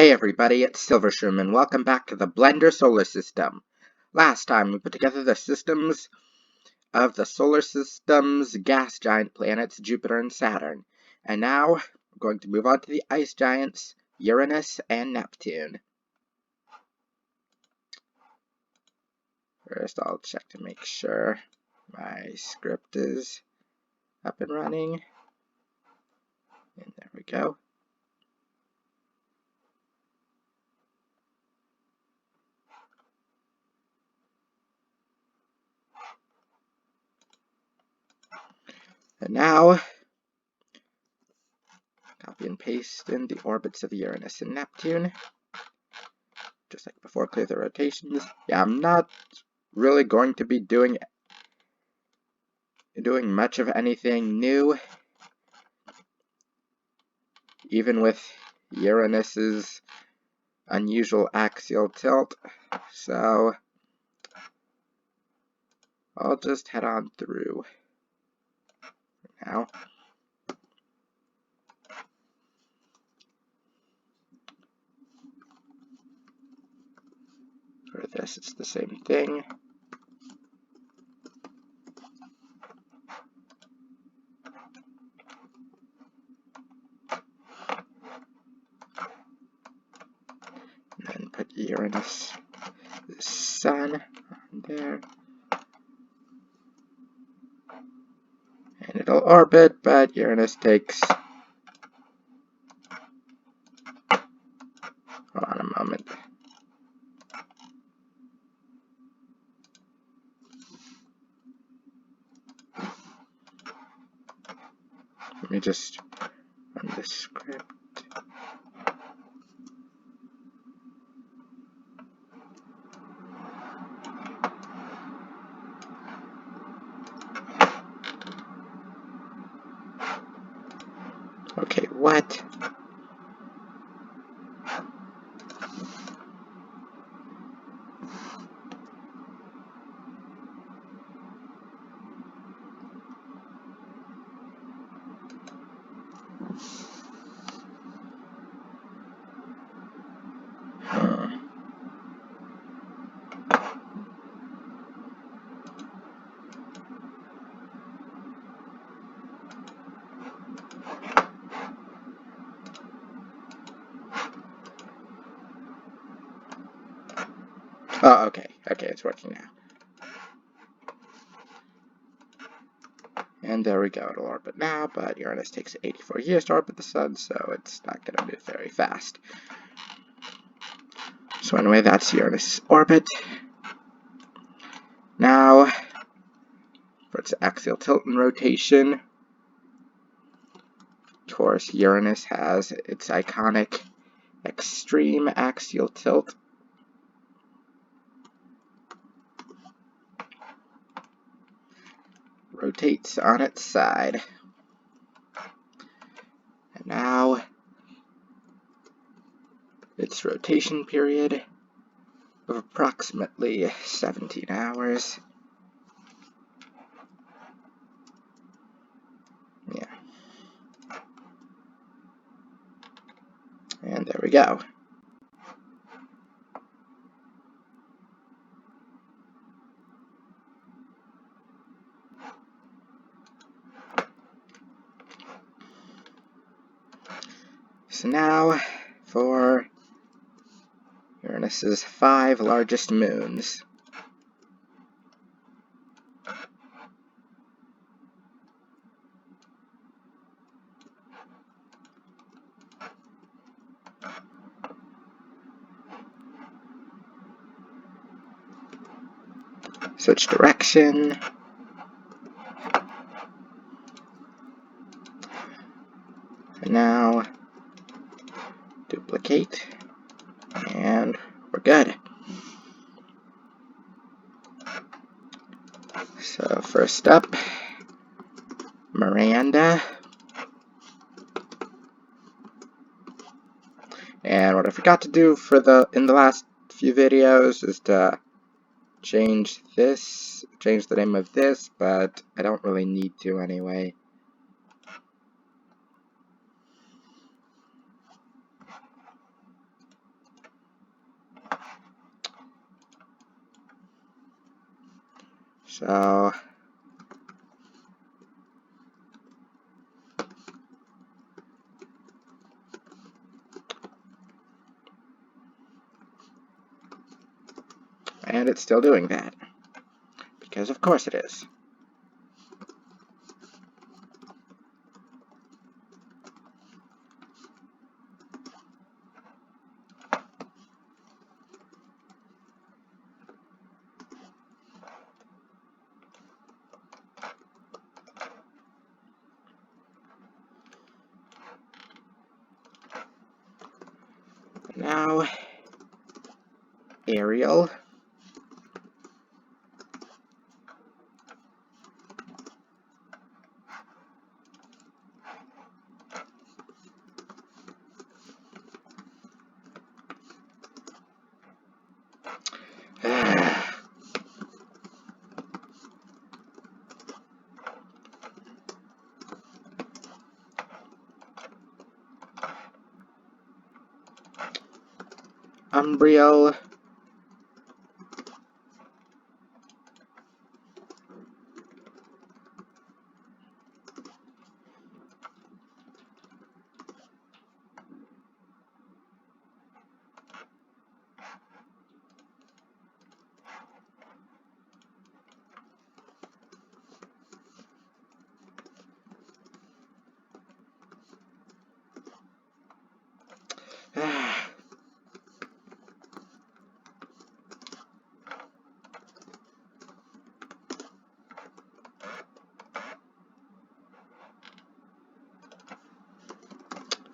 Hey everybody, it's Silvershroom and welcome back to the Blender Solar System. Last time we put together the systems of the solar system's gas giant planets Jupiter and Saturn. And now we're going to move on to the ice giants Uranus and Neptune. First I'll check to make sure my script is up and running. And there we go. And now, copy and paste in the orbits of Uranus and Neptune. Just like before, clear the rotations. Yeah, I'm not really going to be doing much of anything new, even with Uranus's unusual axial tilt, so I'll just head on through now. For this, it's the same thing. And then put Uranus, the sun, on there. And it'll orbit, but Uranus takes... Hold on a moment. Let me just run the script. Okay, what? Oh, okay, it's working now. And there we go, it'll orbit now, but Uranus takes 84 years to orbit the sun, so it's not going to move very fast. So anyway, that's Uranus' orbit. Now, for its axial tilt and rotation, of course, Uranus has its iconic extreme axial tilt. Rotates on its side. And now, its rotation period of approximately 17 hours. Yeah. And there we go. So now, for Uranus's 5 largest moons. Switch direction. And now, duplicate. And we're good. So first up, Miranda. And what I forgot to do in the last few videos is to change the name of this, but I don't really need to anyway. So and it's still doing that, because of course it is. Now, Ariel. Umbriel.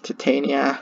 Titania.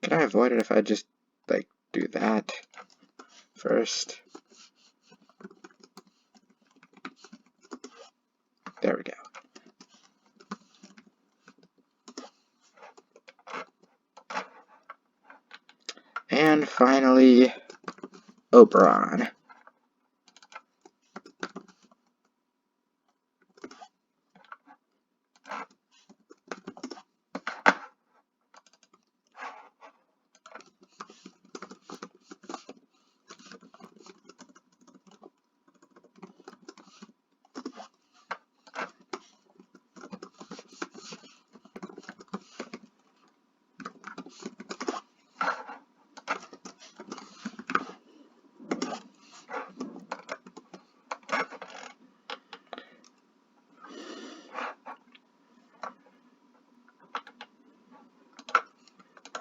Can I avoid it if I just, like, do that first? There we go. And finally, Oberon.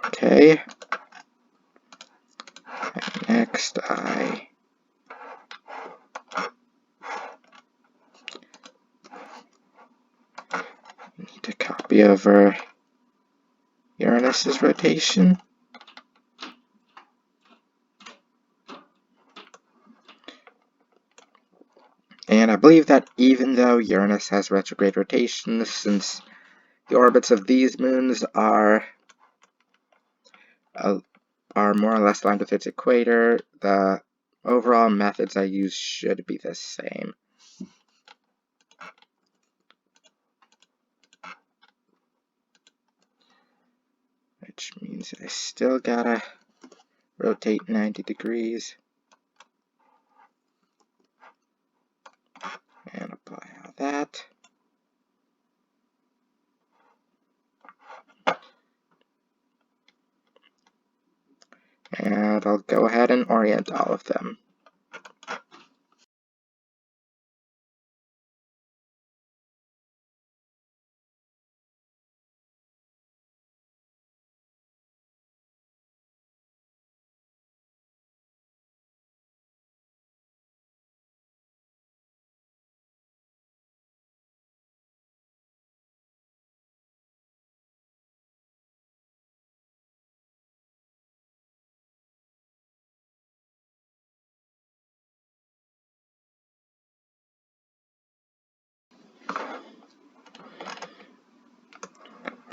Okay. Next, I need to copy over Uranus's rotation. And I believe that even though Uranus has retrograde rotations, since the orbits of these moons are more or less aligned with its equator, the overall methods I use should be the same. Which means I still gotta rotate 90 degrees. And apply all that. And I'll go ahead and orient all of them.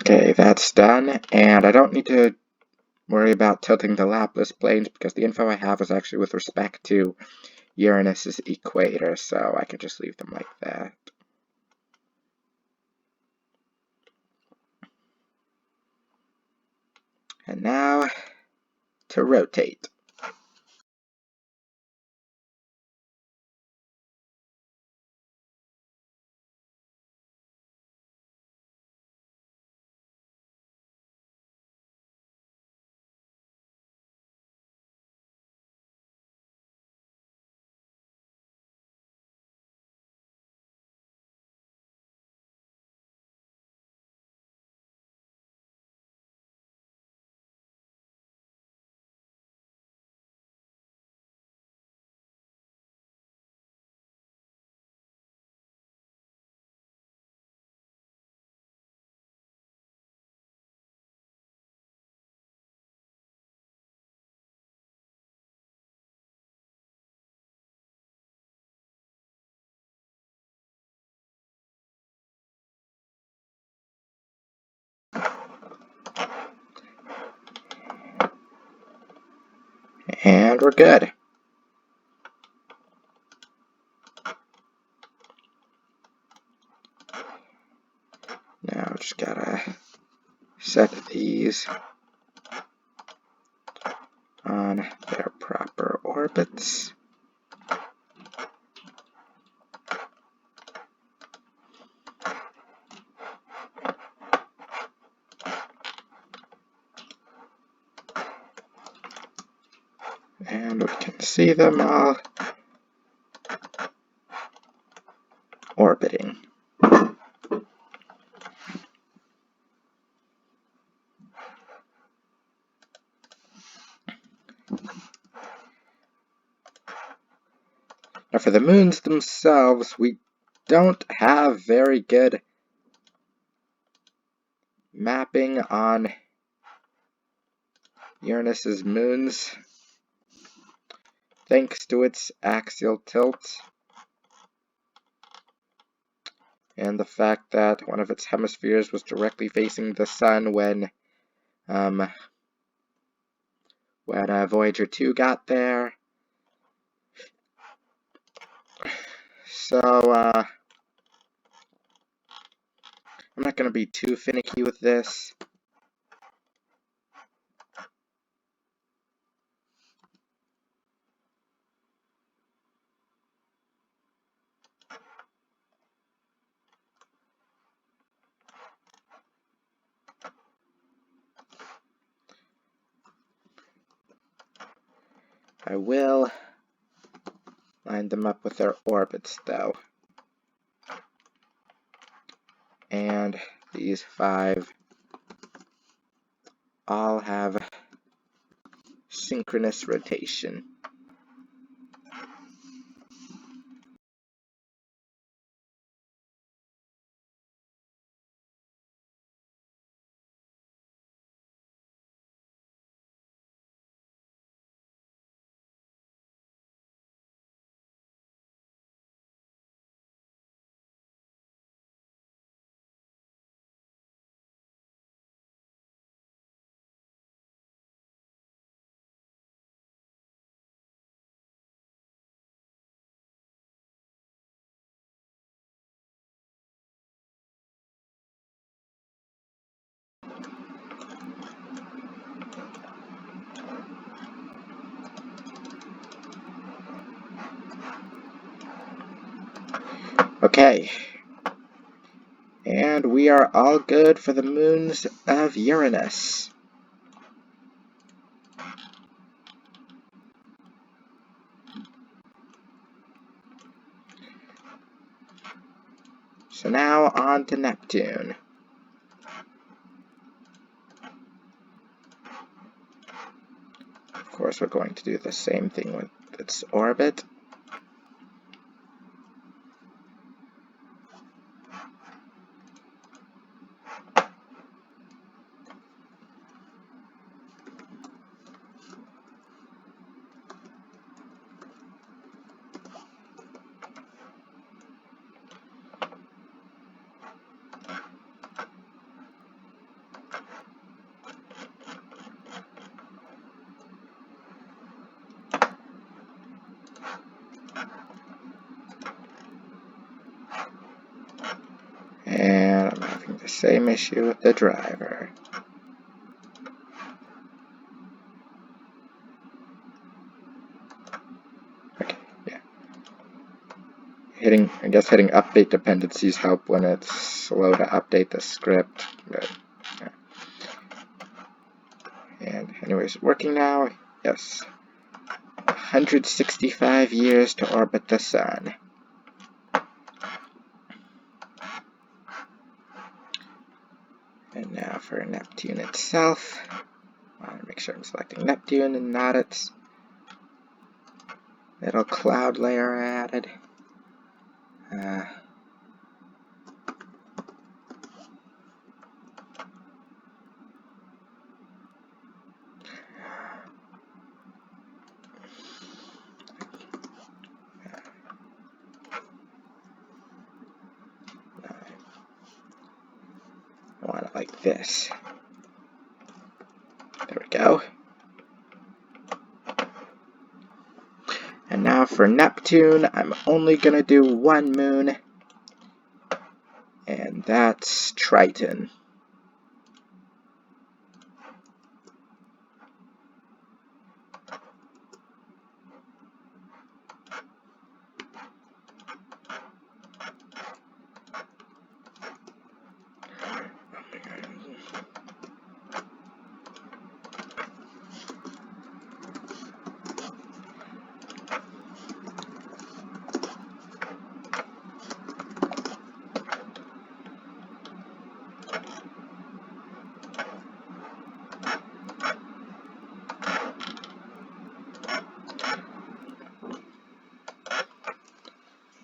Okay, that's done, and I don't need to worry about tilting the Laplace planes because the info I have is actually with respect to Uranus's equator, so I can just leave them like that. And now to rotate. And we're good. Now just gotta set these on their proper orbits. And we can see them all orbiting. Now for the moons themselves, we don't have very good mapping on Uranus's moons, thanks to its axial tilt and the fact that one of its hemispheres was directly facing the sun when Voyager 2 got there. So, I'm not going to be too finicky with this. I will line them up with their orbits, though. And these 5 all have synchronous rotation. Okay. And we are all good for the moons of Uranus. So now on to Neptune. Of course, we're going to do the same thing with its orbit. And I'm having the same issue with the driver. I guess hitting update dependencies help when it's slow to update the script. But, yeah. And anyways, working now. Yes. 165 years to orbit the Sun. And now for Neptune itself. I want to make sure I'm selecting Neptune and not its little cloud layer I added. I want it like this. There we go. And now for Neptune, I'm only going to do one moon, and that's Triton.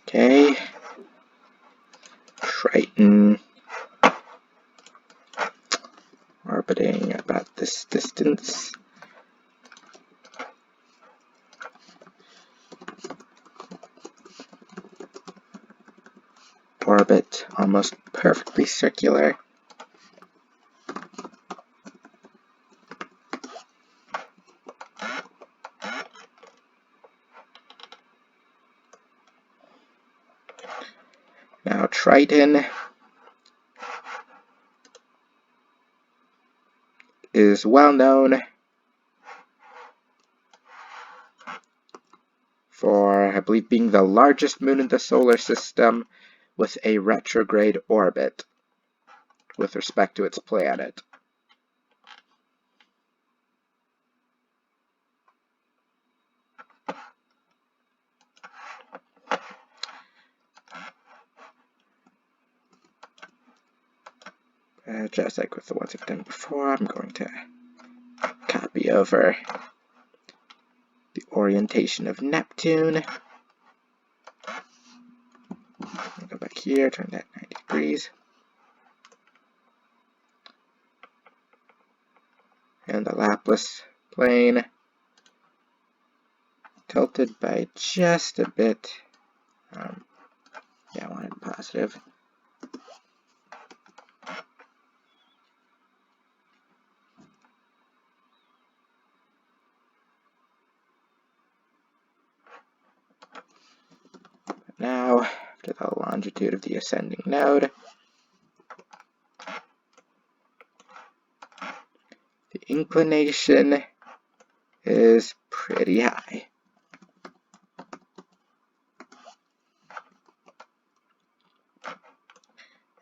Okay, Triton orbiting about this distance. Orbit almost perfectly circular. Now Triton is well known for, I believe, being the largest moon in the solar system with a retrograde orbit with respect to its planet. Just like with the ones I've done before, I'm going to copy over the orientation of Neptune. I'll go back here, turn that 90 degrees. And the Laplace plane tilted by just a bit. Yeah, I want it positive. Now, after the longitude of the ascending node, the inclination is pretty high.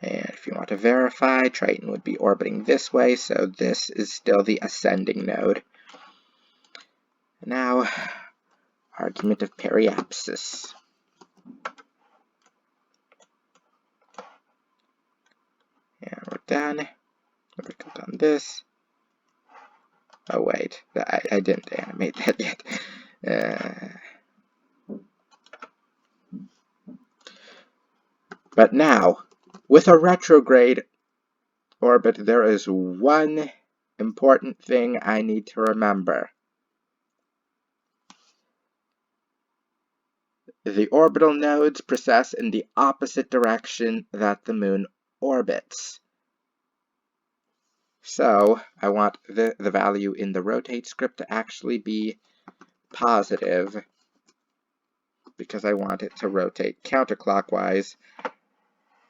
And if you want to verify, Triton would be orbiting this way, so this is still the ascending node. Now, argument of periapsis. And we're done. We click on this. Oh wait, I didn't animate that yet. But now, with a retrograde orbit, there is one important thing I need to remember. The orbital nodes precess in the opposite direction that the moon orbits. So, I want the value in the rotate script to actually be positive, because I want it to rotate counterclockwise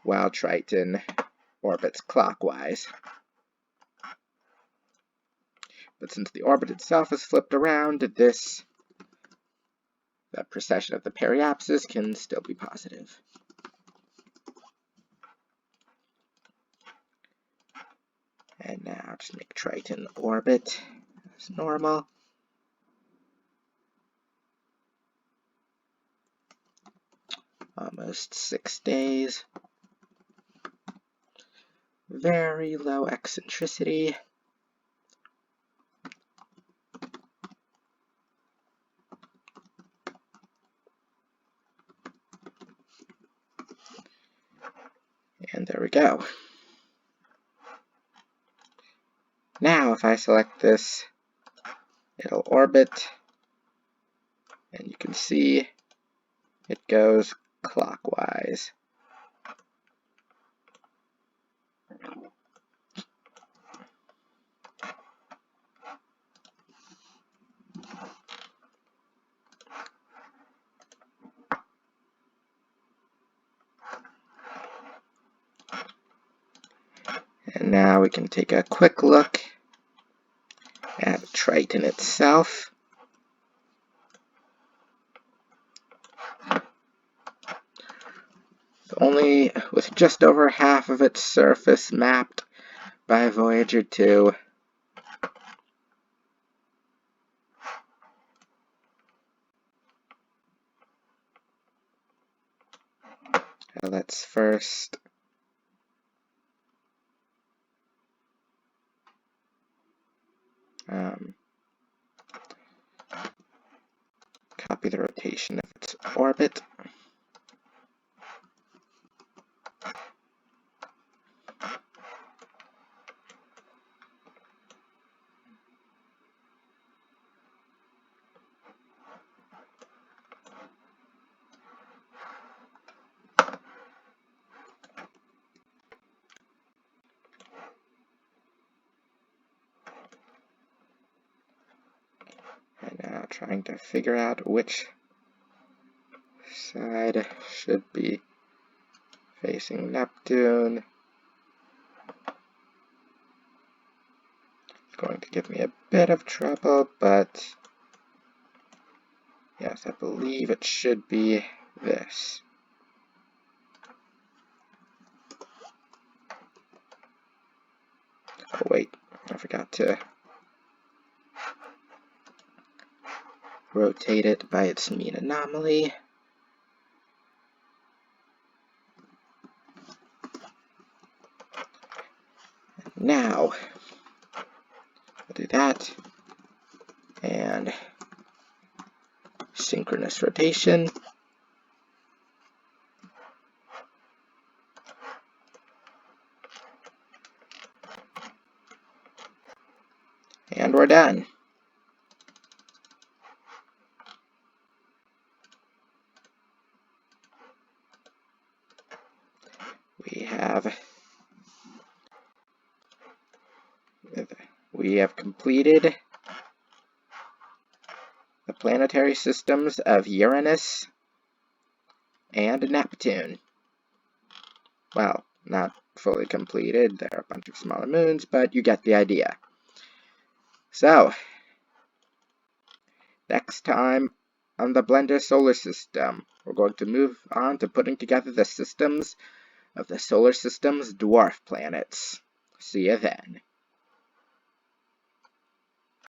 while Triton orbits clockwise. But since the orbit itself is flipped around, the the precession of the periapsis can still be positive. And now just make Triton orbit as normal. Almost 6 days. Very low eccentricity. And there we go. Now if I select this, it'll orbit, and you can see it goes clockwise. And now we can take a quick look at Triton itself. Only with just over half of its surface mapped by Voyager 2. Let's first copy the rotation of its orbit. And now trying to figure out which side should be facing Neptune. It's going to give me a bit of trouble, but yes, I believe it should be this. Oh wait, I forgot to rotate it by its mean anomaly. Now, we'll do that, and synchronous rotation. And we're done. We have completed the planetary systems of Uranus and Neptune. Well, not fully completed. There are a bunch of smaller moons, but you get the idea. So, next time on the Blender Solar System, we're going to move on to putting together the systems of the solar system's dwarf planets. See you then.